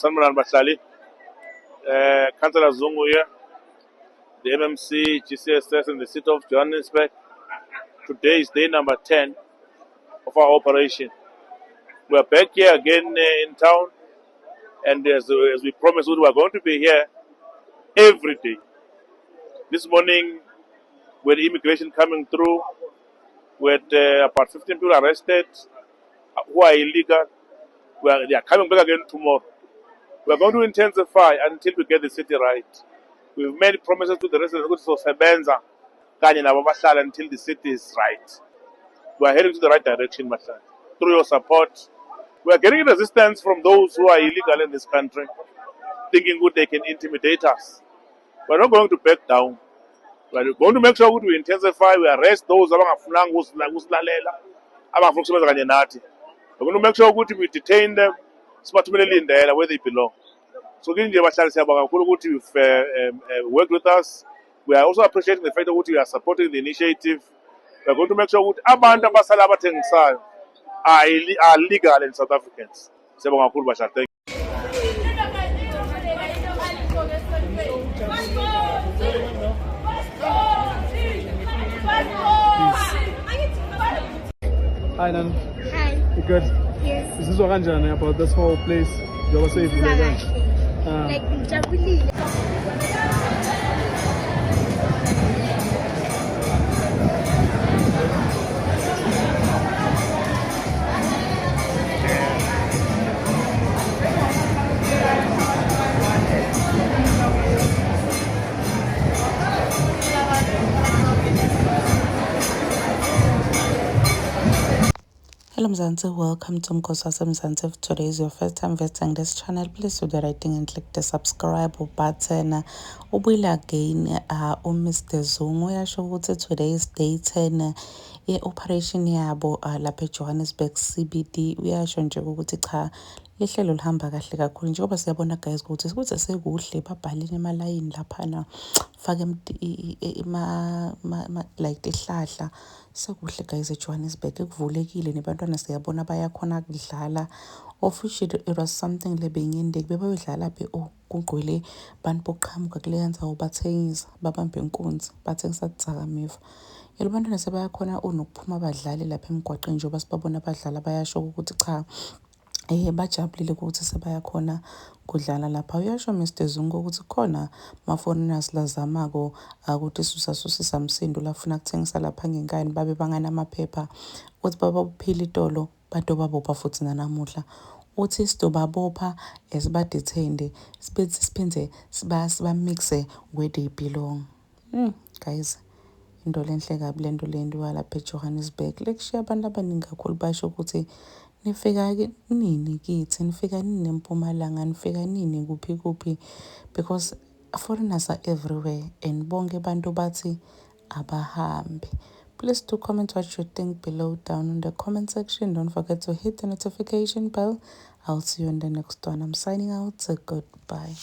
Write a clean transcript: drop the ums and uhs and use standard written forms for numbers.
Sanibonani bahlali. Councillor Zungu here, the MMC, GCSS in the city of Johannesburg. Today is day number 10 of our operation. We are back here again in town, and as we promised, we are going to be here every day. This morning, with immigration coming through, with about 15 people arrested who are illegal, they are coming back again tomorrow. We are going to intensify until we get the city right. We've made promises to the residents until the city is right. We are heading to the right direction, Mashan. Through your support, we are getting resistance from those who are illegal in this country, thinking good they can intimidate us. We are not going to back down. We are going to make sure we intensify, we arrest those who are going to make sure we detain them where they belong. So you've worked with us. We are also appreciating the fact that you are supporting the initiative. We are going to make sure that abantu abasala abathengisayo are legal in South Africans. Siyabonga kakhulu Bashar. Thank you. Hi, Nan. Hi. You good? Yes. This is Oranjana about this whole place. You were safe. Like Jabuli. Hello Mzansi, welcome to Mkosasa Mzansi. If today is your first time visiting this channel, please do the right thing and click the subscribe button. Ubuyile again Mr. Zungu uyasho ukuthi today is day 10 operation yabo lapha eJohannesburg CBD. Uyasho nje ukuthi cha lihlelo lihamba kahle kakhulu njengoba siyabona guys ukuthi kuze sekuhle babhalini emalayini laphana fake like ihlahla sekuhle guys eJohannesburg kuvulekile nebantwana siyabona bayakhona kudlala officially it was something lebenginde bebeyodlala phe kugqwele bantu boqhamuka kuleyanza ubathengisa babambe inkunzi bathengisa dzakamiva yelo bantwana sebayakhona unokuphuma abadlali lapha emgwaqeni njengoba sibabona abadlala bayasho ukuthi cha bajabulile ukuthi sebayakhona kudlala lapha. Uyasho Mr. Zungu ukuthi khona ma-foreigners lazamako ukuthi susisa msindo lafuna kuthengisa lapha ngenkani babe banganamaphepha ukuthi babaphila itolo badobabopha futhi nanamuhla uthi sidobabopha esibadethende siphinde sibamixe where they belong. Guys, into lenhle kabi lento lendiwa lapha eJohannesburg lekushiya abantu abaningi kakhulu basho ukuthi nifika nini kithi nifika nini eMpumalanga nifika nini kuphi because foreigners are everywhere and bonke abantu bathi abahambi. Please do comment what you think below down in the comment section. Don't forget to hit the notification bell. I'll see you in the next one. I'm signing out. So goodbye.